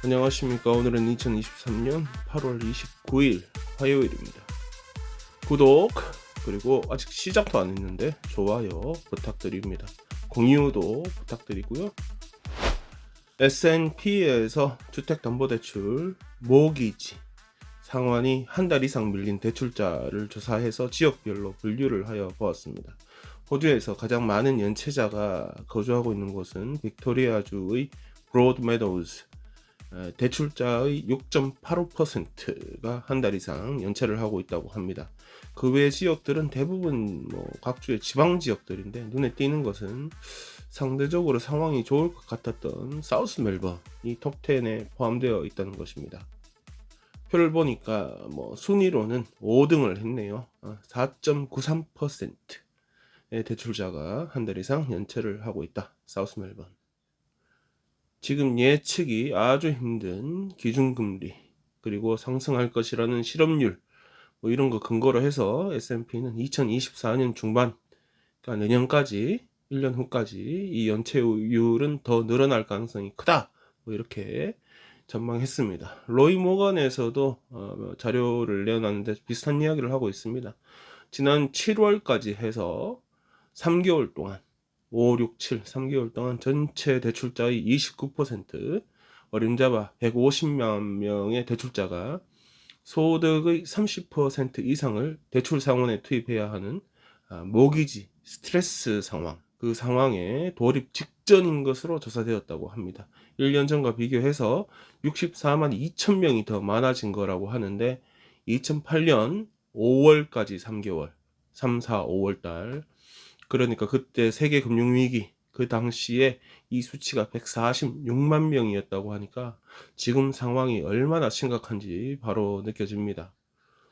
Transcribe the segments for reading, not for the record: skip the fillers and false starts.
안녕하십니까. 오늘은 2023년 8월 29일 화요일입니다. 구독 그리고 아직 시작도 안 했는데 좋아요 부탁드립니다. 공유도 부탁드리고요. S&P에서 주택담보대출 모기지 상환이 한 달 이상 밀린 대출자를 조사해서 지역별로 분류를 하여 보았습니다. 호주에서 가장 많은 연체자가 거주하고 있는 곳은 빅토리아주의 브로드메도우즈, 대출자의 6.85%가 한 달 이상 연체를 하고 있다고 합니다. 그 외 지역들은 대부분 각주의 지방 지역들인데, 눈에 띄는 것은 상대적으로 상황이 좋을 것 같았던 사우스 멜번이 톱10에 포함되어 있다는 것입니다. 표를 보니까 순위로는 5등을 했네요. 4.93%의 대출자가 한 달 이상 연체를 하고 있다. 사우스 멜번. 지금 예측이 아주 힘든 기준금리 그리고 상승할 것이라는 실업률 이런 거 근거로 해서 S&P는 2024년 중반, 그러니까 내년까지 1년 후까지 이 연체율은 더 늘어날 가능성이 크다 이렇게 전망했습니다. 로이 모건에서도 자료를 내놨는데 비슷한 이야기를 하고 있습니다. 지난 7월까지 해서 3개월 동안 5, 6, 7, 3개월 동안 전체 대출자의 29%, 어림잡아 150만 명의 대출자가 소득의 30% 이상을 대출 상환에 투입해야 하는 모기지 스트레스 상황, 그 상황에 돌입 직전인 것으로 조사되었다고 합니다. 1년 전과 비교해서 64만 2천 명이 더 많아진 거라고 하는데, 2008년 5월까지 3개월, 3, 4, 5월 달, 그러니까 그때 세계 금융위기 그 당시에 이 수치가 146만 명이었다고 하니까 지금 상황이 얼마나 심각한지 바로 느껴집니다.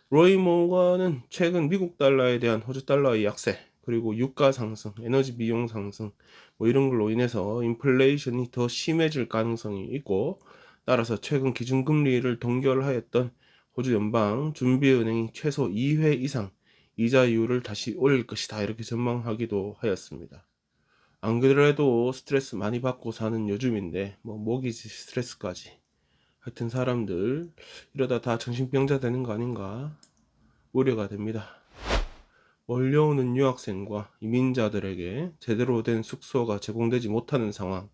로이 모건은 최근 미국 달러에 대한 호주 달러의 약세, 그리고 유가 상승, 에너지 비용 상승 이런 걸로 인해서 인플레이션이 더 심해질 가능성이 있고, 따라서 최근 기준금리를 동결하였던 호주 연방 준비은행이 최소 2회 이상 이자율을 다시 올릴 것이다 이렇게 전망하기도 하였습니다. 안 그래도 스트레스 많이 받고 사는 요즘인데 모기지 스트레스까지, 하여튼 사람들 이러다 다 정신병자 되는 거 아닌가 우려가 됩니다. 몰려오는 유학생과 이민자들에게 제대로 된 숙소가 제공되지 못하는 상황,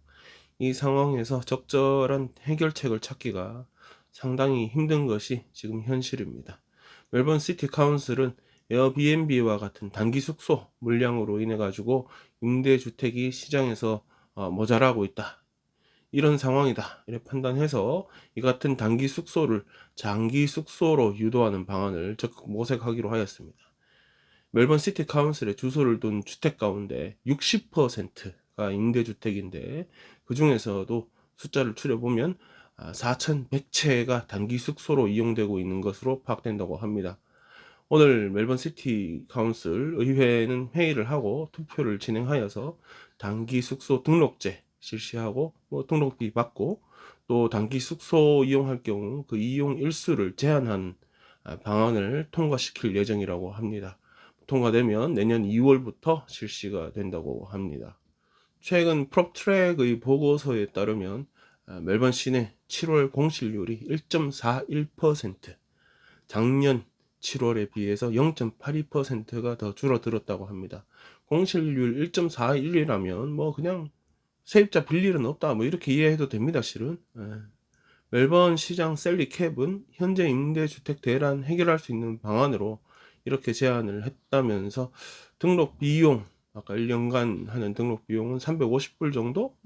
이 상황에서 적절한 해결책을 찾기가 상당히 힘든 것이 지금 현실입니다. 멜번 시티 카운슬은 에어비앤비와 같은 단기 숙소 물량으로 인해 가지고 임대주택이 시장에서 모자라고 있다, 이런 상황이다 이렇게 판단해서 이 같은 단기 숙소를 장기 숙소로 유도하는 방안을 적극 모색하기로 하였습니다. 멜번 시티 카운슬에 주소를 둔 주택 가운데 60%가 임대주택인데, 그 중에서도 숫자를 추려보면 4,100채가 단기 숙소로 이용되고 있는 것으로 파악된다고 합니다. 오늘 멜번 시티 카운슬 의회는 회의를 하고 투표를 진행하여서 단기 숙소 등록제 실시하고 등록비 받고, 또 단기 숙소 이용할 경우 그 이용 일수를 제한한 방안을 통과시킬 예정이라고 합니다. 통과되면 내년 2월부터 실시가 된다고 합니다. 최근 프롭트랙의 보고서에 따르면 멜번 시내 7월 공실률이 1.41%, 작년 7월에 비해서 0.82%가 더 줄어들었다고 합니다. 공실률 1.41이라면 그냥 세입자 빌 일은 없다 이렇게 이해해도 됩니다, 실은. 멜번 시장 셀리 캡은 현재 임대주택 대란 해결할 수 있는 방안으로 이렇게 제안을 했다면서, 등록 비용, 아까 1년간 하는 등록 비용은 350불 정도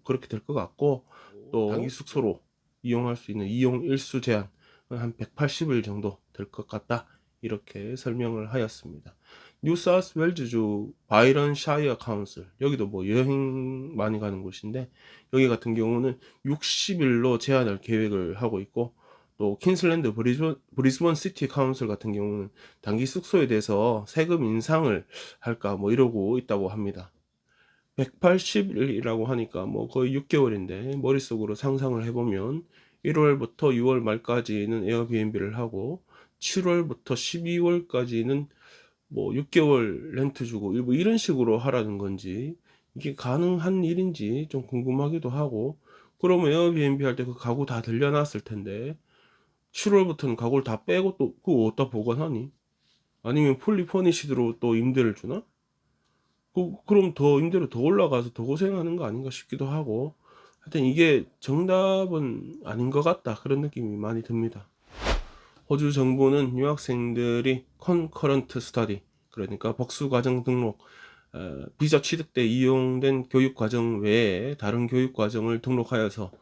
그렇게 될 것 같고, 또 단기 숙소로 이용할 수 있는 이용 일수 제한 한 180일 정도 될 것 같다 이렇게 설명을 하였습니다. 뉴사우스 웰즈주 바이런 샤이어 카운슬, 여기도 여행 많이 가는 곳인데, 여기 같은 경우는 60일로 제한할 계획을 하고 있고, 또 퀸슬랜드 브리즈번 시티 카운슬 같은 경우는 단기 숙소에 대해서 세금 인상을 할까 이러고 있다고 합니다. 180일이라고 하니까 거의 6개월인데, 머릿속으로 상상을 해보면 1월부터 6월 말까지는 에어비앤비를 하고 7월부터 12월까지는 6개월 렌트 주고 이런 식으로 하라는 건지, 이게 가능한 일인지 좀 궁금하기도 하고, 그러면 에어비앤비 할 때 그 가구 다 들려놨을 텐데 7월부터는 가구를 다 빼고 또 그거 어디다 보관하니? 아니면 풀리 퍼니시드로 또 임대를 주나? 그럼 더 임대료 더 올라가서 더 고생하는 거 아닌가 싶기도 하고, 하여튼 이게 정답은 아닌 것 같다, 그런 느낌이 많이 듭니다. 호주 정부는 유학생들이 컨커런트 스터디, 그러니까 복수 과정 등록, 비자 취득 때 이용된 교육 과정 외에 다른 교육 과정을 등록하여서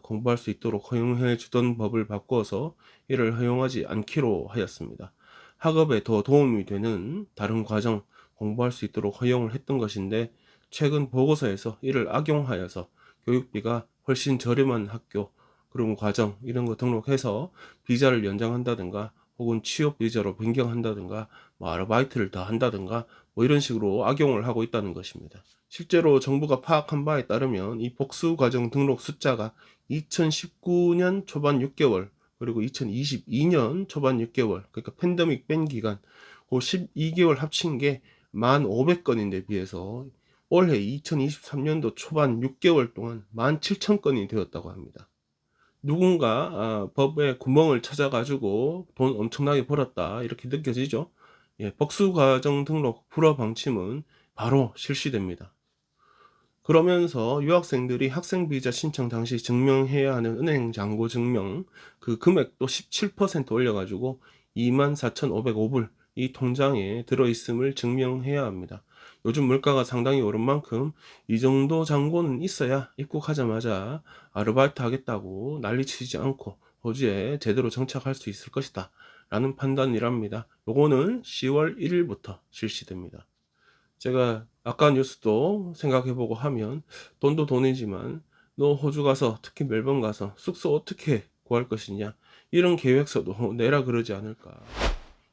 공부할 수 있도록 허용해 주던 법을 바꿔서 이를 허용하지 않기로 하였습니다. 학업에 더 도움이 되는 다른 과정 공부할 수 있도록 허용을 했던 것인데, 최근 보고서에서 이를 악용하여서 교육비가 훨씬 저렴한 학교, 그리고 과정 이런 거 등록해서 비자를 연장한다든가 혹은 취업 비자로 변경한다든가 뭐 아르바이트를 더 한다든가 뭐 이런 식으로 악용을 하고 있다는 것입니다. 실제로 정부가 파악한 바에 따르면 이 복수 과정 등록 숫자가 2019년 초반 6개월 그리고 2022년 초반 6개월, 그러니까 팬데믹 뺀 기간 그 12개월 합친 게 1,500건인데 비해서 올해 2023년도 초반 6개월 동안 17,000건이 되었다고 합니다. 누군가 법에 구멍을 찾아가지고 돈 엄청나게 벌었다, 이렇게 느껴지죠. 예, 복수과정 등록 불허 방침은 바로 실시됩니다. 그러면서 유학생들이 학생비자 신청 당시 증명해야 하는 은행 잔고 증명 그 금액도 17% 올려가지고 24,505불 이 통장에 들어있음을 증명해야 합니다. 요즘 물가가 상당히 오른 만큼 이 정도 잔고는 있어야 입국하자마자 아르바이트 하겠다고 난리치지 않고 호주에 제대로 정착할 수 있을 것이다 라는 판단이랍니다. 요거는 10월 1일부터 실시됩니다. 제가 아까 뉴스도 생각해보고 하면 돈도 돈이지만 너 호주 가서, 특히 멜번 가서 숙소 어떻게 구할 것이냐, 이런 계획서도 내라 그러지 않을까.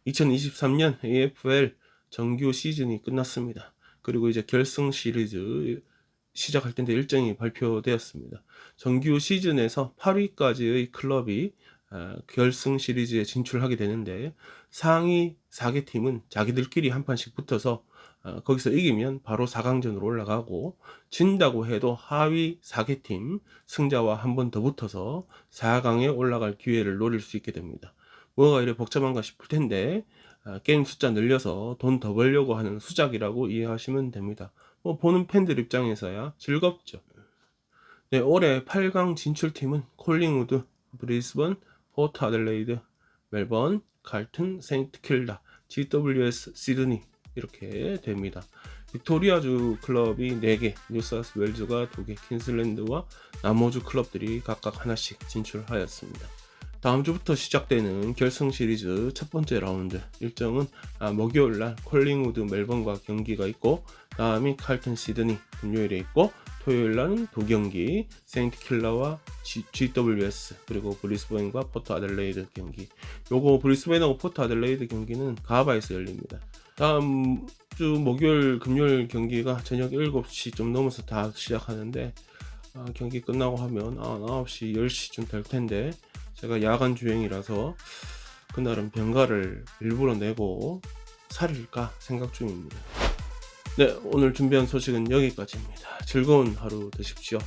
2023년 AFL 정규 시즌이 끝났습니다. 그리고 이제 결승 시리즈 시작할 텐데 일정이 발표되었습니다. 정규 시즌에서 8위까지의 클럽이 결승 시리즈에 진출하게 되는데, 상위 4개 팀은 자기들끼리 한 판씩 붙어서 거기서 이기면 바로 4강전으로 올라가고, 진다고 해도 하위 4개 팀 승자와 한 번 더 붙어서 4강에 올라갈 기회를 노릴 수 있게 됩니다. 뭐가 이래 복잡한가 싶을 텐데 게임 숫자 늘려서 돈 더 벌려고 하는 수작이라고 이해하시면 됩니다. 뭐 보는 팬들 입장에서야 즐겁죠. 네, 올해 8강 진출팀은 콜링우드, 브리스번, 포트 아들레이드, 멜번, 칼튼, 세인트 킬다, GWS 시드니 이렇게 됩니다. 빅토리아주 클럽이 4개, 뉴사우스 웨일즈가 2개, 퀸슬랜드와 남호주 클럽들이 각각 하나씩 진출하였습니다. 다음 주부터 시작되는 결승 시리즈 첫 번째 라운드 일정은 목요일날 콜링우드 멜번과 경기가 있고, 다음이 칼튼 시드니 금요일에 있고, 토요일날은 두 경기 세인트 킬라와 GWS 그리고 브리스번과 포트 아들레이드 경기. 요거 브리스번하고 포트 아들레이드 경기는 가바에서 열립니다. 다음 주 목요일 금요일 경기가 저녁 7시 좀 넘어서 다 시작하는데 경기 끝나고 하면 9시 10시쯤 될 텐데, 제가 야간 주행이라서 그날은 병가를 일부러 내고 살릴까 생각 중입니다. 네, 오늘 준비한 소식은 여기까지입니다. 즐거운 하루 되십시오.